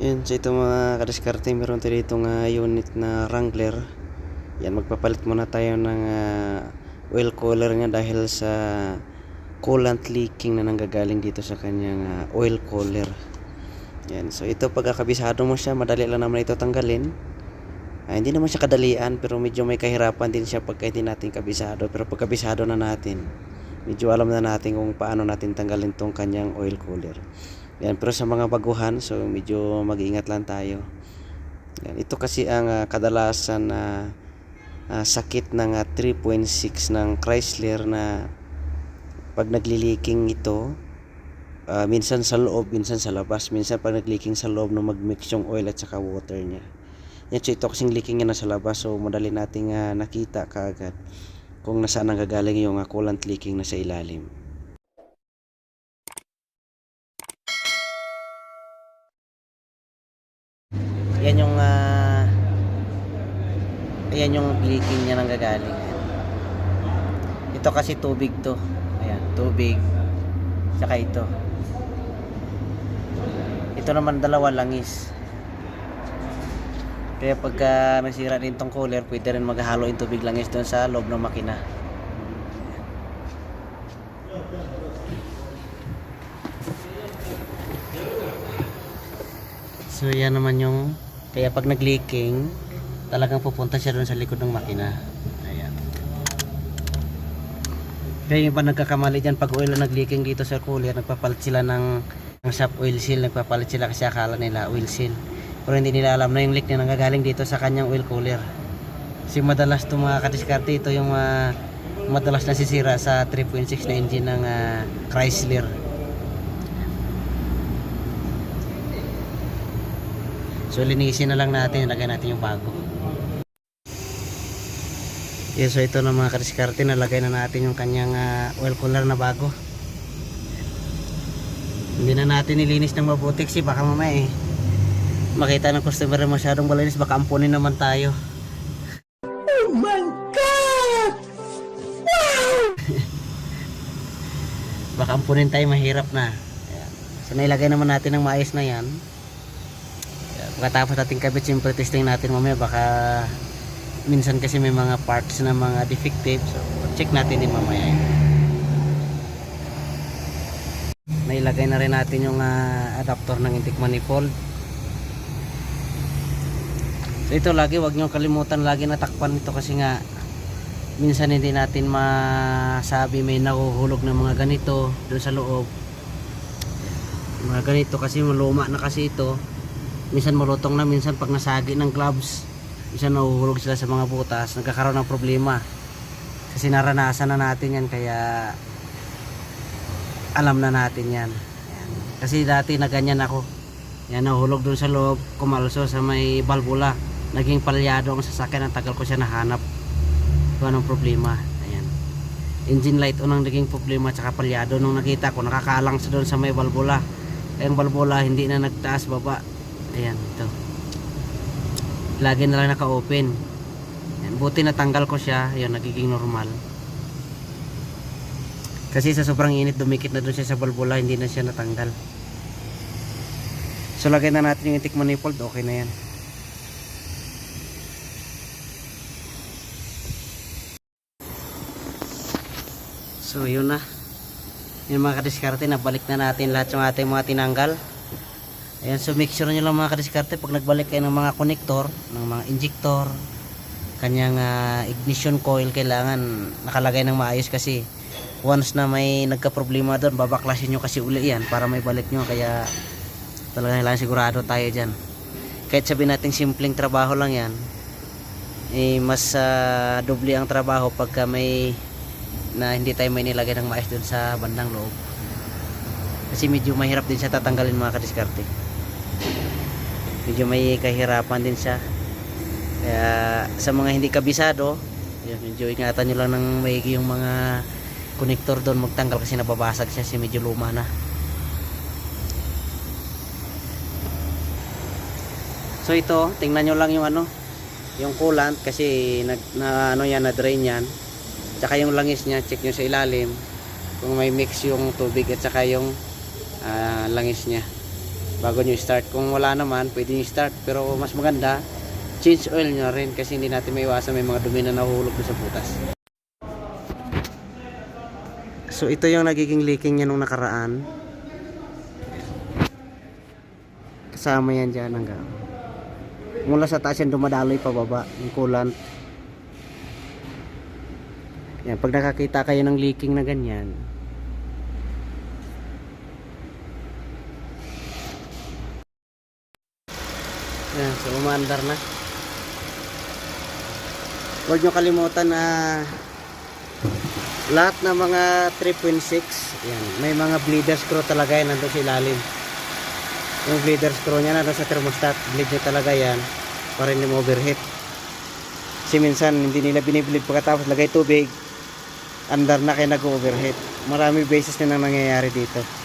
Yan, so ito mga kadiskarte, meron tayo dito nga unit na Wrangler. Yan, magpapalit muna tayo ng oil cooler nga dahil sa coolant leaking na nanggagaling dito sa kanyang oil cooler. Yan, so ito pagkakabisado mo siya, madali lang naman ito tanggalin. Hindi naman siya kadalian, pero medyo may kahirapan din siya pagka hindi natin kabisado. Pero pagkabisado na natin, medyo alam na natin kung paano natin tanggalin tong kanyang oil cooler. Yan, pero sa mga baguhan, so medyo mag-iingat lang tayo. Yan, ito kasi ang kadalasan na sakit ng 3.6 ng Chrysler na pag nagli-leaking ito, minsan sa loob, minsan sa labas. Minsan pag nag-leaking sa loob, no, mag-mix yung oil at saka water niya. Yan, so ito kasing leaking niya na sa labas, so madali nating nakita kaagad kung nasaan ang gagaling yung coolant leaking na sa ilalim. Yan yung ayan yung leaking niya nang gagaling. Ito kasi tubig to. Ayan, tubig. Saka ito. Ito naman dalawa langis. Kaya pagka nasira din tong cooler, pwede rin maghalo yung tubig langis doon sa loob ng makina. So yan naman yung, kaya pag nag-leaking, talagang pupunta siya doon sa likod ng makina. Ayan. Kaya yung pa nagkakamali dyan, pag oil na nag-leaking dito sa cooler, nagpapalit sila ng shop oil seal, nagpapalit sila kasi akala nila oil seal. Pero hindi nila alam na yung leak na nanggagaling dito sa kanyang oil cooler. Kasi madalas itong mga kadiskarte, ito yung madalas nasisira sa 3.6 na engine ng Chrysler. So linisin na lang natin, ilagay natin yung bago. Yes, so ito na mga kadiskarte, nalagay na natin yung kanyang oil cooler na bago. Hindi na natin nilinis ng mabuti kasi baka mamaya makita ng customer na masyadong malinis, baka ampunin naman tayo. Oh my God! Wow! Baka ampunin tayo, mahirap na. Ayan. So nailagay naman natin ng maayos na yan. Pagkatapos natin kabit, siyempre testing natin mamaya, baka minsan kasi may mga parts na mga defective, so check natin din mamaya. Nailagay na rin natin yung adapter ng intake manifold. So ito lagi, wag nyo kalimutan lagi natakpan ito kasi nga minsan hindi natin masabi may nahuhulog ng mga ganito doon sa loob. Mga ganito kasi maluma na kasi ito. Minsan malutong na, minsan pag nasagi ng gloves, minsan nahuhulog sila sa mga butas, nagkakaroon ng problema. Kasi naranasan na natin yan, kaya alam na natin yan. Ayan. Kasi dati na ganyan ako. Yan, nahuhulog doon sa loob, kumalso sa may balbula. Naging palyado ang sasakyan, ang tagal ko siya nahanap. Kung anong problema. Ayan. Engine light unang naging problema, tsaka palyado nung nakita ko, nakakalang sa doon sa may balbula. Kaya ang balbula hindi na nagtaas baba. Ayan, ito. Lagi na lang naka-open. Ayan, buti natanggal ko siya. Ayan, nagiging normal. Kasi sa sobrang init, dumikit na doon siya sa balbula, hindi na siya natanggal. So, lagay na natin yung intake manifold. Okay na yan. So, yun na. Yung mga kadiskarte, nabalik na natin lahat yung ating mga tinanggal. Ayan, so make sure nyo lang mga kadiskarte, pag nagbalik kayo ng mga connector, ng mga injector, kanyang ignition coil, kailangan nakalagay ng maayos kasi once na may nagka-problema doon, babaklasin nyo kasi uli yan para may balik nyo. Kaya talagang kailangan sigurado tayo dyan. Kahit sabihin natin simpleng trabaho lang yan, mas doble ang trabaho pagka may na hindi tayo may nilagay ng maayos doon sa bandang loob. Kasi medyo mahirap din siya tatanggalin mga kadiskarte. Medyo may kahirapan din siya. Kaya sa mga hindi kabisado, medyo ingatan nyo lang ng maigi yung mga connector doon magtanggal kasi nababasag siya kasi medyo luma na. So ito, tingnan nyo lang yung yung coolant kasi na drain yan. Tsaka yung langis niya, check nyo sa ilalim kung may mix yung tubig at saka yung langis niya. bago nyo start. Kung wala naman, pwede nyo start, pero mas maganda change oil nyo rin kasi hindi natin maiwasan may mga dumi na nahuhulog sa butas. So ito yung nagiging leaking niya nung nakaraan. Kasama yan dyan hanggang mula sa taas yan dumadaloy pababa yung coolant. Yan, pag nakakita kayo ng leaking na ganyan, yan, so umaandar na. Huwag nyo kalimutan na lahat ng mga 3.6 yan, may mga bleeder screw talaga yan nandun sa ilalim. Yung bleeder screw nya nandun sa thermostat, bleed nyo talaga yan para hindi mo overheat. Kasi minsan hindi nila biniblid pagkatapos lagay tubig, andar na kayo nag-overheat. Marami beses na nangyayari dito.